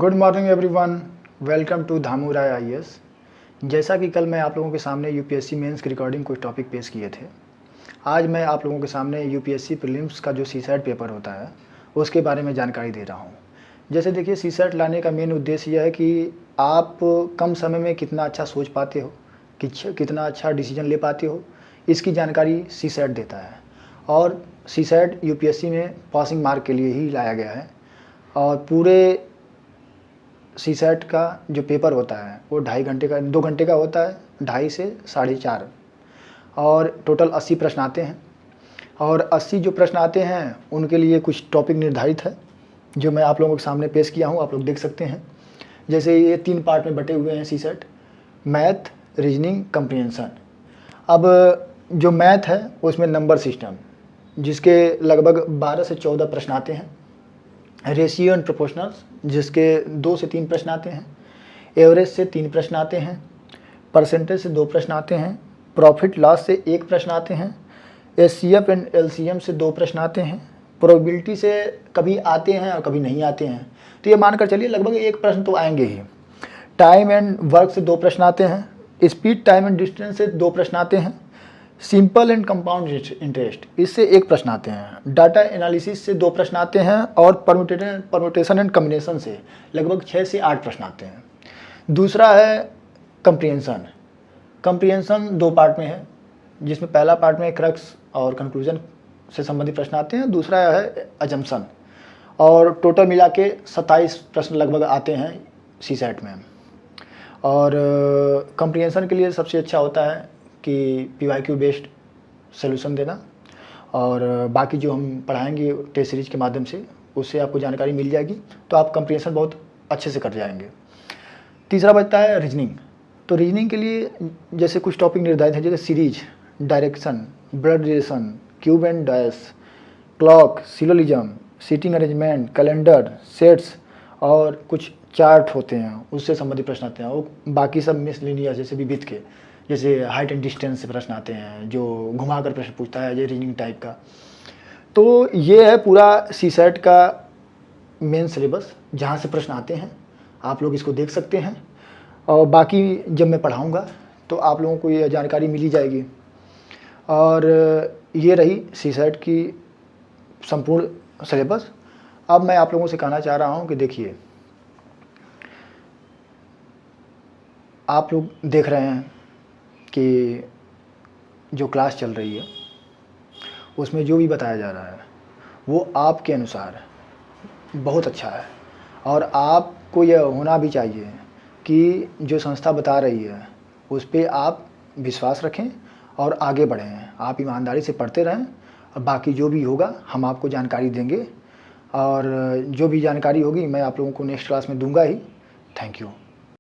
Good morning everyone, welcome to Dhamu Rai IAS. जैसा कि कल मैं आप लोगों के सामने यूपीएससी मेंस की रिकॉर्डिंग कुछ टॉपिक पेश किए थे, आज मैं आप लोगों के सामने यूपीएससी प्रीलिम्स का जो सीसैट पेपर होता है उसके बारे में जानकारी दे रहा हूँ। जैसे देखिए, सीसैट लाने का मेन उद्देश्य यह है कि आप कम समय में कितना अच्छा सोच पाते हो, कितना अच्छा डिसीजन ले पाते हो, इसकी जानकारी सीसैट देता है। और सीसैट यूपीएससी में पासिंग मार्क के लिए ही लाया गया है। और पूरे सीसैट का जो पेपर होता है वो 2 घंटे का होता है, 2.5 से 4.5। और टोटल 80 प्रश्न आते हैं। और 80 जो प्रश्न आते हैं उनके लिए कुछ टॉपिक निर्धारित है जो मैं आप लोगों के सामने पेश किया हूँ, आप लोग देख सकते हैं। जैसे ये 3 पार्ट में बटे हुए हैं सीसैट: मैथ, रीजनिंग, कंप्रीहेंशन। अब जो मैथ है उसमें नंबर सिस्टम, जिसके लगभग 12 से 14 प्रश्न आते हैं। रेशियो एंड प्रोपोर्शनल्स, जिसके 2 से 3 प्रश्न आते हैं। एवरेज से 3 प्रश्न आते हैं। परसेंटेज से 2 प्रश्न आते हैं। प्रॉफिट लॉस से 1 प्रश्न आते हैं। एचसीएफ एंड एलसीएम से 2 प्रश्न आते हैं। प्रोबेबिलिटी से कभी आते हैं और कभी नहीं आते हैं, तो ये मानकर चलिए लगभग 1 प्रश्न तो आएंगे ही। टाइम एंड वर्क से 2 प्रश्न आते हैं। स्पीड, टाइम एंड डिस्टेंस से 2 प्रश्न आते हैं। सिंपल एंड कंपाउंड इंटरेस्ट, इससे 1 प्रश्न आते हैं। डाटा एनालिसिस से 2 प्रश्न आते हैं। और परम्यूटेशन एंड कॉम्बिनेशन से लगभग 6 से 8 प्रश्न आते हैं। दूसरा है कंप्रीहेंशन। कंप्रीहेंशन 2 पार्ट में है, जिसमें पहला पार्ट में क्रक्स और कंक्लूजन से संबंधित प्रश्न आते हैं। दूसरा है अजम्पशन। और टोटल मिला के 27 प्रश्न लगभग आते हैं सीसैट में। और कंप्रीहेंशन के लिए सबसे अच्छा होता है कि पीवाईक्यू बेस्ड सॉल्यूशन देना। और बाकी जो हम पढ़ाएंगे टेस्ट सीरीज के माध्यम से, उससे आपको जानकारी मिल जाएगी, तो आप कंप्रीहेंशन बहुत अच्छे से कर जाएंगे। तीसरा बचता है रीजनिंग। तो रीजनिंग के लिए जैसे कुछ टॉपिक निर्धारित है, जैसे series, direction, blood relation, cube and dash, clock, syllogism, seating arrangement, calendar, sets और कुछ चार्ट होते हैं, उससे संबंधित प्रश्न आते हैं। और बाकी सब मिसलिनियस, जैसे विविध के, जैसे हाइट एंड डिस्टेंस से प्रश्न आते हैं, जो घुमाकर प्रश्न पूछता है, ये रीजनिंग टाइप का। तो ये है पूरा सीसैट का मेन सिलेबस, जहाँ से प्रश्न आते हैं। आप लोग इसको देख सकते हैं। और बाकी जब मैं पढ़ाऊँगा तो आप लोगों को ये जानकारी मिली जाएगी। और ये रही सीसैट की संपूर्ण सिलेबस। अब मैं आप लोगों से कहना चाह रहा हूँ कि देखिए, आप लोग देख रहे हैं कि जो क्लास चल रही है उसमें जो भी बताया जा रहा है वो आपके अनुसार बहुत अच्छा है। और आपको यह होना भी चाहिए कि जो संस्था बता रही है उस पर आप विश्वास रखें और आगे बढ़ें। आप ईमानदारी से पढ़ते रहें, और बाकी जो भी होगा हम आपको जानकारी देंगे। और जो भी जानकारी होगी मैं आप लोगों को नेक्स्ट क्लास में दूंगा ही। Thank you.